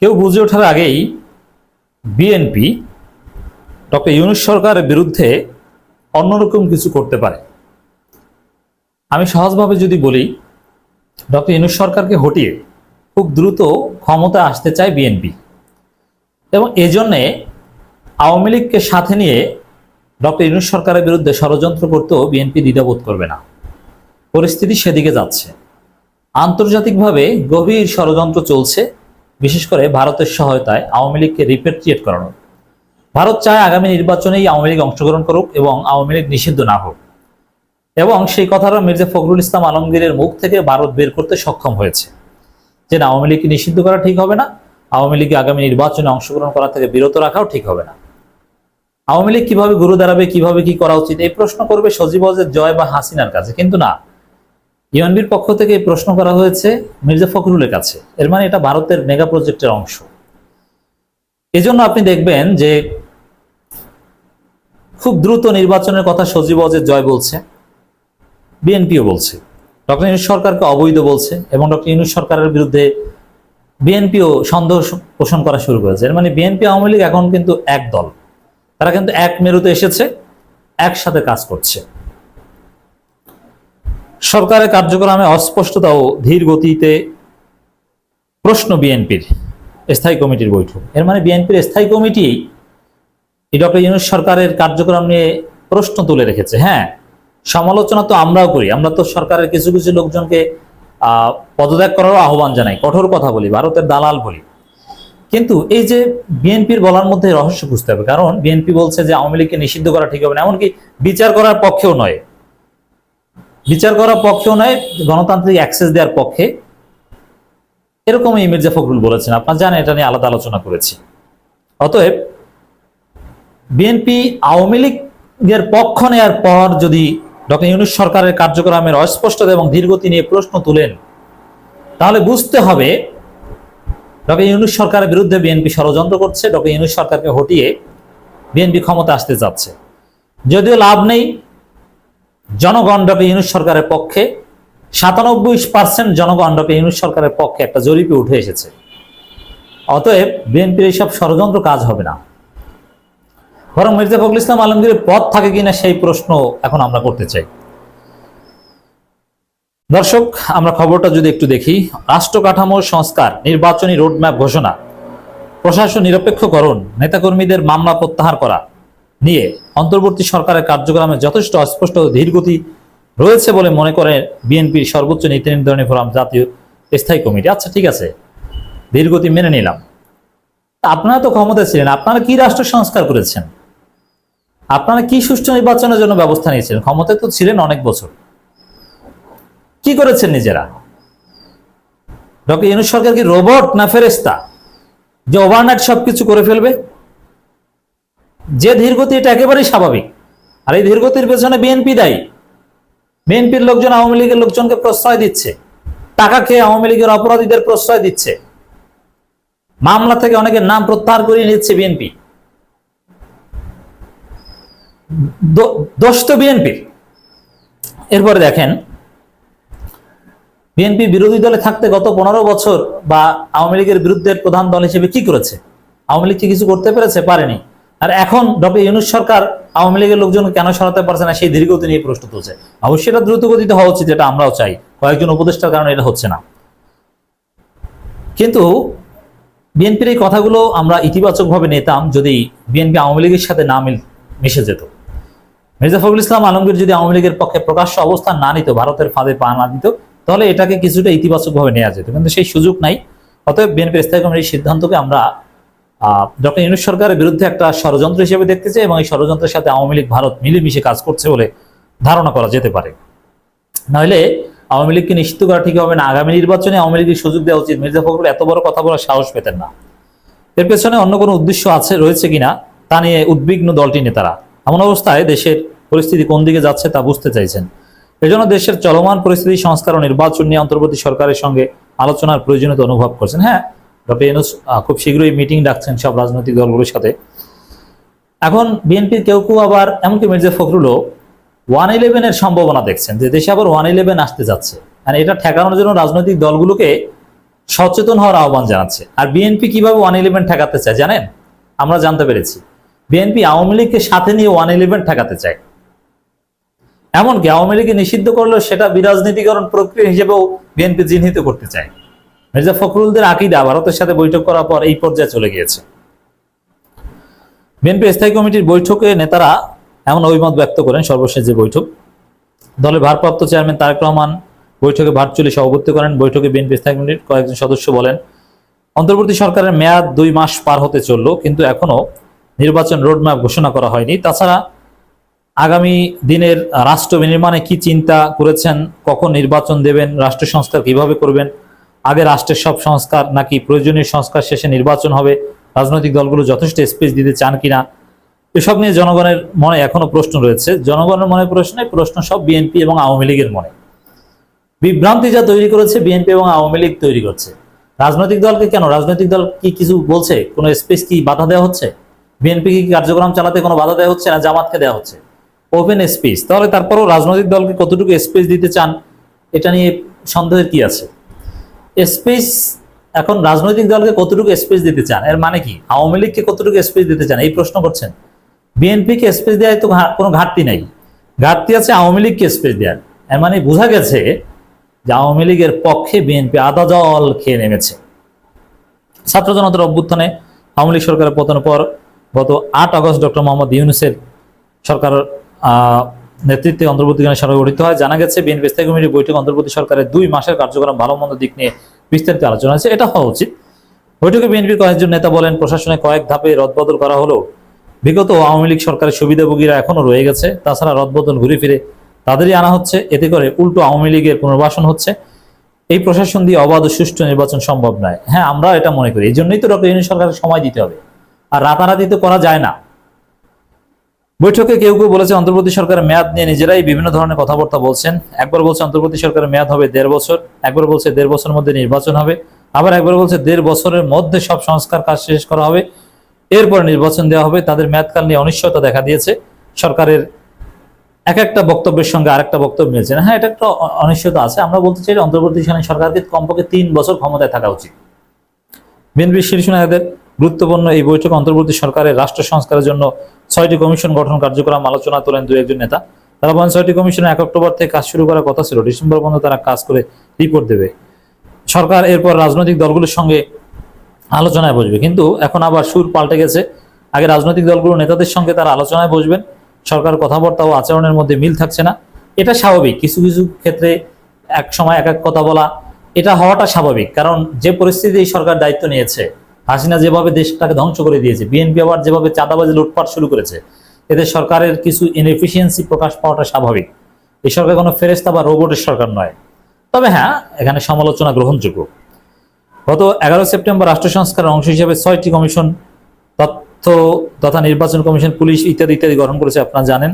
কেউ বুঝে ওঠার আগেই বিএনপি ডক্টর ইউনূস সরকারের বিরুদ্ধে অন্যরকম কিছু করতে পারে। আমি সহজভাবে যদি বলি, ডক্টর ইউনূস সরকারকে হটিয়ে খুব দ্রুত ক্ষমতা আসতে চায় বিএনপি, এবং এজন্যে আওয়ামী লীগকে সাথে নিয়ে ডক্টর ইউনূস সরকারের বিরুদ্ধে ষড়যন্ত্র করতেও বিএনপি দ্বিধাবোধ করবে না। পরিস্থিতি সেদিকে যাচ্ছে। আন্তর্জাতিকভাবে গভীর ষড়যন্ত্র চলছে, বিশেষ করে ভারতের সহায়তায় আওয়ামী লীগকে রিপেট্রিয়েট করানো। ভারত চায় আগামী নির্বাচনেই আওয়ামী লীগ অংশগ্রহণ করুক এবং আওয়ামী লীগ নিষিদ্ধ না হোক, এবং সেই কথাটা মির্জা ফখরুল ইসলাম আলমগীরের মুখ থেকে ভারত বের করতে সক্ষম হয়েছে যে না, আওয়ামী লীগকে নিষিদ্ধ করা ঠিক হবে না, আওয়ামী লীগকে আগামী নির্বাচনে অংশগ্রহণ করা থেকে বিরত রাখাও ঠিক হবে না। আওয়ামী লীগ কিভাবে ঘুরে দাঁড়াবে, কিভাবে কি করা উচিত, এই প্রশ্ন করবে সজীব ওয়াজেদ জয় বা হাসিনার কাছে, কিন্তু না, ইউএনবির পক্ষ থেকে এই প্রশ্ন করা হয়েছে মির্জা ফখরুলের কাছে। এর মানে এটা ভারতের মেগা প্রজেক্টের অংশ। এজন্য আপনি দেখবেন যে খুব দ্রুত নির্বাচনের কথা সজীব ওয়াজেদ জয় বলছে, বিএনপিও বলছে, ডক্টর ইউনূস সরকারকে অবৈধ বলছে, এবং ডক্টর ইউনূস সরকারের বিরুদ্ধে বিএনপিও সন্দেহ পোষণ করা শুরু করেছে। এর মানে বিএনপি আওয়ামী লীগ এখন কিন্তু এক দল, তারা কিন্তু এক মেরুতে এসেছে, একসাথে কাজ করছে। সরকারের কার্যক্রমে অস্পষ্টতা ও ধীর গতিতে প্রশ্ন বিএনপির স্থায়ী কমিটির বৈঠক। এর মানে বিএনপির স্থায়ী কমিটি ডক্টর ইউনূস সরকারের কার্যক্রম নিয়ে প্রশ্ন তুলে রেখেছে। হ্যাঁ, সমালোচনা তো আমরাও করি, আমরা তো সরকারের কিছু কিছু লোকজনকে পদত্যাগ করারও আহ্বান জানাই, কঠোর কথা বলি, ভারতের দালাল বলি, কিন্তু এই যে বিএনপির বলার মধ্যে রহস্য বুঝতে হবে। কারণ বিএনপি বলছে যে আওয়ামী লীগকে নিষিদ্ধ করা ঠিক হবে না, এমনকি বিচার করার পক্ষেও নয়, বিচার করার পক্ষেও নয়, গণতান্ত্রিক অ্যাক্সেস দেওয়ার পক্ষে, এরকমই মির্জা ফখরুল বলেছেন। আপনারা জানেন, এটা নিয়ে আলাদা আলোচনা করেছি। অতএব বিএনপি আওয়ামী লীগের পক্ষ নেওয়ার পর যদি ডক্টর ইউনূস সরকারের কার্যক্রমের অস্পষ্টতা এবং ধীরগতি নিয়ে প্রশ্ন তুলেন, তাহলে বুঝতে হবে ডক্টর ইউনূস সরকারের বিরুদ্ধে বিএনপি ষড়যন্ত্র করছে, ডক্টর ইউনূস সরকারকে হটিয়ে বিএনপি ক্ষমতা আসতে যাচ্ছে। যদিও লাভ নেই, জনগণ ডক্টর ইউনূস সরকারের পক্ষে, 97% জনগণ ডক্টর ইউনূস সরকারের পক্ষে একটা জরিপে উঠে এসেছে। অতএব বিএনপির এইসব ষড়যন্ত্র কাজ হবে না, বরং মির্জা ফখরুল ইসলাম আলমগীরের পথ থাকে কিনা সেই প্রশ্ন এখন আমরা করতে চাই। দর্শক, আমরা খবরটা যদি একটু দেখি, রাষ্ট্র কাঠামোর সংস্কার, নির্বাচনী রোডম্যাপ ঘোষণা, প্রশাসন নিরপেক্ষকরণ, নেতাকর্মীদের মামলা প্রত্যাহার করা নিয়ে অন্তর্বর্তী সরকারের কার্যক্রমে যথেষ্ট অস্পষ্ট ধীরগতি রয়েছে বলে মনে করে বিএনপির সর্বোচ্চ নীতি নির্ধারণী ফোরাম জাতীয় স্থায়ী কমিটি। আচ্ছা, ঠিক আছে, ধীরগতি মেনে নিলাম। আপনারা তো ক্ষমতায় ছিলেন, আপনারা কি রাষ্ট্র সংস্কার করেছেন? আপনারা কি সুষ্ঠু নির্বাচনের জন্য ব্যবস্থা নিয়েছিলেন? ক্ষমতায় তো ছিলেন অনেক বছর, কি করেছেন নিজেরা? ডক্টর ইউনূস সরকার কি রোবট না ফেরেশতা যে ওভারনাইট সবকিছু করে ফেলবে? যে ধীরগতি, এটা একেবারেই স্বাভাবিক। আর এই ধীরগতির পেছনে বিএনপি দায়ী। বিএনপির লোকজন আওয়ামী লীগের লোকজনকে প্রশ্রয় দিচ্ছে, টাকা খেয়ে আওয়ামী লীগের অপরাধীদের প্রশ্রয় দিচ্ছে, মামলা থেকে অনেকের নাম প্রত্যাহার করিয়ে নিচ্ছে বিএনপি। দোষ তো বিএনপির। এরপরে দেখেন, বিএনপি বিরোধী দলে থাকতে গত 15 বছর বা আওয়ামী লীগের বিরুদ্ধে প্রধান দল হিসেবে কি করেছে? আওয়ামী লীগ কি কিছু করতে পেরেছে? পারেনি। আর এখন ডক্টর ইউনূস সরকার আওয়ামী লীগের লোকজনকে কেন সরাতে পারছে না, সেই ধীরগতি নিয়ে প্রশ্ন তুলছে। অবশ্যই এটা দ্রুত গতিতে হওয়া উচিত, এটা আমরাও চাই, কয়েকজন উপদেষ্টার কারণে এটা হচ্ছে না। কিন্তু বিএনপির এই কথাগুলো আমরা ইতিবাচকভাবে নিতাম যদি বিএনপি আওয়ামী লীগের সাথে না মিশে যেত। মির্জা ফখরুল ইসলাম আলমগীর যদি আওয়ামী লীগের পক্ষে প্রকাশ্য অবস্থান না নিত, ভারতের ফাঁদে পা না দিত, তাহলে এটাকে কিছুটা ইতিবাচকভাবে নেওয়া যেত, কিন্তু সেই সুযোগ নাই। অতএব বিএনপির স্থায়ী কমিটির সিদ্ধান্তকে আমরা ডক্টর ইউনূস সরকারের বিরুদ্ধে একটা ষড়যন্ত্র হিসেবে দেখতে চাই, এবং এই ষড়যন্ত্রের সাথে আওয়ামী লীগ ভারত মিলেমিশে কাজ করছে বলে ধারণা করা যেতে পারে। নইলে আওয়ামী লীগকে নিষিদ্ধ করা ঠিক হবে না, আগামী নির্বাচনে আওয়ামী লীগের সুযোগ দেওয়া উচিত। মির্জা ফখরুল এত বড় কথা বলার সাহস পেতেন না। এর পেছনে অন্য কোনো উদ্দেশ্য রয়েছে কিনা তা নিয়ে উদ্বিগ্ন দলটির নেতারা। এমন অবস্থায় দেশের পরিস্থিতি কোন দিকে যাচ্ছে তা বুঝতে চাইছেন। এজন্য দেশের চলমান পরিস্থিতি সংস্কার ও নির্বাচন নিয়ে অন্তর্বর্তী সরকারের সঙ্গে আলোচনার প্রয়োজনীয়তা অনুভব করছেন। হ্যাঁ, ডক্টর ইউনূস খুব শীঘ্রই মিটিং ডাকছেন সব রাজনৈতিক দলগুলোর সাথে। এখন বিএনপির কেউ কেউ আবার, এমনকি মির্জা ফখরুলও 111-এর সম্ভাবনা দেখছেন, যে দেশে আবার 111 আসতে যাচ্ছে। আর এটা ঠেকানোর জন্য রাজনৈতিক দলগুলোকে সচেতন হওয়ার আহ্বান জানাচ্ছে। আর বিএনপি কিভাবে 111 ঠেকাতে চায় জানেন? আমরা জানতে পেরেছি বিএনপি আওয়ামী লীগকে সাথে নিয়ে 111 ঠেকাতে চায়। এমনকি আওয়ামী লীগকে নিষিদ্ধ করলেও সেটা বিরাজনীতিকরণ প্রক্রিয়া হিসেবেও বিএনপি চিহ্নিত করতে চায়। মির্জা ফখরুলদের আকীদা ভারতের সাথে বৈঠক করার পর এই পর্যায়ে চলে গিয়েছে। বিএনপি স্থায়ী কমিটির বৈঠকে নেতারা এমন অভিমত ব্যক্ত করেন। সর্বশেষ যে বৈঠক, দলের ভারপ্রাপ্ত চেয়ারম্যান তারেক রহমান বৈঠকে ভার্চুয়ালি সভাপতিত্ব করেন। বৈঠকে বিএনপি স্থায়ী কমিটির কয়েকজন সদস্য বলেন, অন্তর্বর্তী সরকারের মেয়াদ 2 মাস পার হতে চলল, কিন্তু এখনো নির্বাচন রোডম্যাপ ঘোষণা করা হয়নি। তাছাড়া আগামী দিনের রাষ্ট্র বিনির্মাণে কি চিন্তা করেছেন, কখন নির্বাচন দেবেন, রাষ্ট্র সংস্কার কিভাবে করবেন, আগে রাষ্ট্রের সব সংস্কার নাকি প্রয়োজনীয় সংস্কার শেষে নির্বাচন হবে, রাজনৈতিক দলগুলো যথেষ্ট স্পেস দিতে চান কিনা, এসব নিয়ে জনগণের মনে এখনো প্রশ্ন রয়েছে। জনগণের মনে প্রশ্ন সব বিএনপি এবং আওয়ামী লীগের মনে। বিভ্রান্তি যা তৈরি করেছে বিএনপি এবং আওয়ামী লীগ তৈরি করছে। রাজনৈতিক দলকে কেন, রাজনৈতিক দল কি কিছু বলছে? কোনো স্পেস কি বাধা দেওয়া হচ্ছে? বিএনপি কি কার্যক্রম চালাতে কোনো বাধা দেওয়া হচ্ছে না জামাতকে দেওয়া হচ্ছে? Open space. তাহলে তারপরও রাজনৈতিক দলকে কতটুকু স্পেস দিতে চান এটা নিয়ে সন্দেহের কি আছে? স্পেস এখন রাজনৈতিক দলকে কতটুকু স্পেস দিতে চান এর মানে কি? আওয়ামী লীগকে কতটুকু স্পেস দিতে চান এই প্রশ্ন করছেন। বিএনপিকে স্পেস দেওয়ায় তো কোনো ঘাটতি নাই, ঘাটতি আছে আওয়ামী লীগকে স্পেস দেওয়ার। এর মানে বোঝা গেছে যে আওয়ামী লীগের পক্ষে বিএনপি আদা জল খেয়ে নেমেছে। ছাত্র জনতার অভ্যুত্থানে আওয়ামী লীগ সরকারের পতনের পর গত 8 আগস্ট ডক্টর মোহাম্মদ ইউনূসের সরকার নেতৃত্বে অন্তর্বর্তীকালীন সরকার গঠিত হয়। জানা গেছে বিএনপি স্থায়ী কমিটির বৈঠক অন্তর্বর্তী সরকারের 2 মাসের কার্যক্রম ভালো মন্দ দিক নিয়ে বিস্তারিত আলোচনা হয়েছে। এটা হওয়া উচিত। বৈঠকে বিএনপির কয়েকজন নেতা বলেন, প্রশাসনে কয়েক ধাপে রদবদল করা হলো, বিগত আওয়ামী লীগ সরকারের সুবিধাভোগীরা এখনো রয়ে গেছে। তাছাড়া রদবদল ঘুরে ফিরে তাদেরই আনা হচ্ছে, এতে করে উল্টো আওয়ামী লীগের পুনর্বাসন হচ্ছে। এই প্রশাসন দিয়ে অবাধ ও সুষ্ঠু নির্বাচন সম্ভব নয়। হ্যাঁ, আমরা এটা মনে করি। এই জন্যই তো ডক্টর ইউনূস সরকারের সময় দিতে হবে, আর রাতারাতি তো করা যায় না। বৈঠকে কেউ কেউ বলেছে অন্তর্বর্তী সরকারের মেয়াদ নিয়ে নিজেরাই বিভিন্ন ধরনের কথাবার্তা বলছেন। একবার বলছে অন্তর্বর্তী সরকারের মেয়াদ হবে 1.5 বছর, একবার বলছে 1.5 বছরের মধ্যে নির্বাচন হবে, আবার একবার বলছে 1.5 বছরের মধ্যে সব সংস্কার কাজ শেষ করা হবে, এরপর নির্বাচন দেওয়া হবে। তাদের মেয়াদকাল নিয়ে অনিশ্চয়তা দেখা দিয়েছে। সরকারের এক একটা বক্তব্যের সঙ্গে আরেকটা বক্তব্য মিলছে না। হ্যাঁ, এটা একটা অনিশ্চয়তা আছে। আমরা বলতে চাই অন্তর্বর্তীকালীন সরকারকে কমপক্ষে 3 বছর ক্ষমতায় থাকা উচিত। বিএনপির শীর্ষ নেতাদের গুরুত্বপূর্ণ এই বৈঠকে অন্তর্বর্তী সরকারের রাষ্ট্র সংস্কারের জন্য 6টি কমিশন গঠন কার্যক্রম আলোচনা তোলেন 2-1 নেতা। তারা বলেন 6টি কমিশনে 1 অক্টোবর থেকে কাজ শুরু করার কথা ছিল, ডিসেম্বর পর্যন্ত তারা কাজ করে রিপোর্ট দেবে। সরকার এরপর রাজনৈতিক দলগুলোর সঙ্গে আলোচনায় বসবে। কিন্তু এখন আবার সুর পাল্টে গেছে। আগে রাজনৈতিক দলগুলোর নেতাদের সঙ্গে তারা আলোচনায় বসবেন, সরকার কথাবার্তা ও আচরণের মধ্যে মিল থাকছে না। এটা স্বাভাবিক। কিছু কিছু ক্ষেত্রে এক সময় এক এক কথা বলা, এটা হওয়াটা স্বাভাবিক। কারণ যে পরিস্থিতি এই সরকার দায়িত্ব নিয়েছে, হাসিনা যেভাবে দেশটাকে ধ্বংস করে দিয়েছে, বিএনপি আবার যেভাবে চাঁদাবাজি লুটপাট শুরু করেছে, এতে সরকারের কিছু ইনএফিসিয়েন্সি প্রকাশ পাওয়াটা স্বাভাবিক। এই সরকার কোনো ফেরেশতা বা রোবটের সরকার নয়। তবে হ্যাঁ, এখানে সমালোচনা গ্রহণযোগ্য। গত 11 সেপ্টেম্বর রাষ্ট্র সংস্কারের অংশ হিসেবে 6টি কমিশন, তথ্য তথা নির্বাচন কমিশন, পুলিশ ইত্যাদি ইত্যাদি গঠন করেছে, আপনারা জানেন।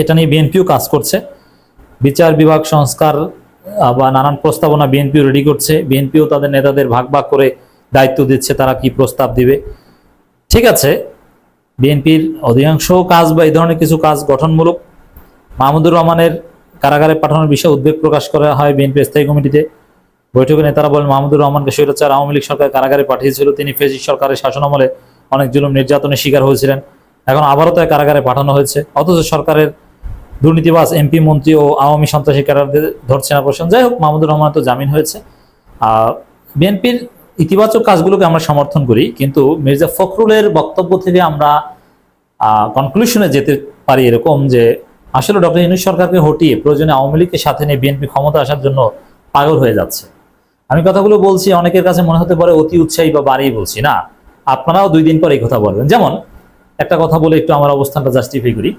এটা নিয়ে বিএনপিও কাজ করছে। বিচার বিভাগ সংস্কার বা নানান প্রস্তাবনা বিএনপিও রেডি করছে। বিএনপিও তাদের নেতাদের ভাগ ভাগ করে দায়িত্ব দিচ্ছে তারা কি প্রস্তাব দিবে। ঠিক আছে, বিএনপির অধিকাংশ কাজ বা এই ধরনের কিছু কাজ গঠনমূলক। মাহমুদুর রহমানের কারাগারে পাঠানোর বিষয়ে উদ্বেগ প্রকাশ করা হয় বিএনপি স্থায়ী কমিটিতে। বৈঠকে নেতারা বলেন, মাহমুদুর রহমানকে স্বৈরাচার আওয়ামী লীগ সরকার কারাগারে পাঠিয়েছিল। তিনি ফ্যাসিস্ট সরকারের শাসনামলে অনেক জুলুম নির্যাতনের শিকার হয়েছিলেন। এখন আবারও তাই কারাগারে পাঠানো হয়েছে। অথচ সরকারের দুর্নীতিবাজ এমপি, মন্ত্রী ও আওয়ামী সন্ত্রাসী ক্যাডারদের ধরছে না প্রশ্ন। যাই হোক, মাহমুদুর রহমান তো জামিন হয়েছে। বিএনপির ইতিবাচক কাজগুলোকে আমরা সমর্থন করি, কিন্তু মির্জা ফখরুলের বক্তব্য থেকে আমরা কনক্লুশনে যেতে পারি এরকম যে আসলে ডক্টর ইউনূস সরকারকে হটিয়ে প্রয়োজনে আওয়ামী লীগকে সাথে নিয়ে বিএনপি ক্ষমতা আসার জন্য পাগল হয়ে যাচ্ছে। আমি কথাগুলো বলছি, অনেকের কাছে মনে হতে পারে অতি উৎসাহী বা বাড়িয়ে বলছি। না, আপনারাও 2 দিন পর এই কথা বলবেন। যেমন একটা কথা বলে একটু আমার অবস্থানটা জাস্টিফাই করি।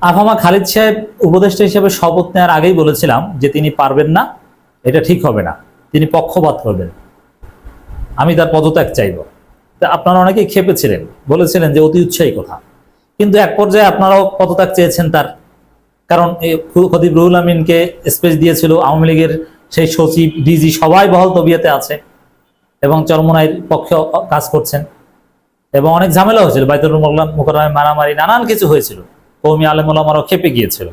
আফামা খালিদ সাহেব উপদেষ্টা হিসেবে শপথ নেওয়ার আগেই বলেছিলাম যে তিনি পারবেন না, এটা ঠিক হবে না, তিনি পক্ষপাত করবেন, আমি তার পদত্যাগ চাইব। আপনারা অনেকেই খেপেছিলেন, বলেছিলেন যে অতি উৎসাহী কথা। কিন্তু এক পর্যায়ে আপনারাও পদত্যাগ চেয়েছেন তার, কারণ খতিব রুহুল আমিনকে স্পেস দিয়েছিল। আওয়ামী লীগের সেই সচিব, ডিজি সবাই বহাল তবিয়তে আছে এবং চরমোনাইর পক্ষে কাজ করছেন। এবং অনেক ঝামেলা হয়েছিল, বাইতুল মুকাররমে মারামারি, নানান কিছু হয়েছিল। কওমি আলেম ওলামারাও খেপে গিয়েছিল।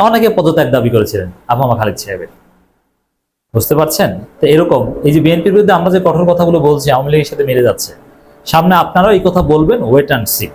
অনেকে পদত্যাগ দাবি করেছিলেন আফামা খালিদ সাহেবের। বুঝতে পারছেন? তো এরকম এই যে বিএনপির বিরুদ্ধে আমরা যে কঠোর কথাগুলো বলছি আওয়ামী লীগের সাথে মিলে যাচ্ছে, সামনে আপনারাও এই কথা বলবেন, ওয়েট অ্যান্ড সি।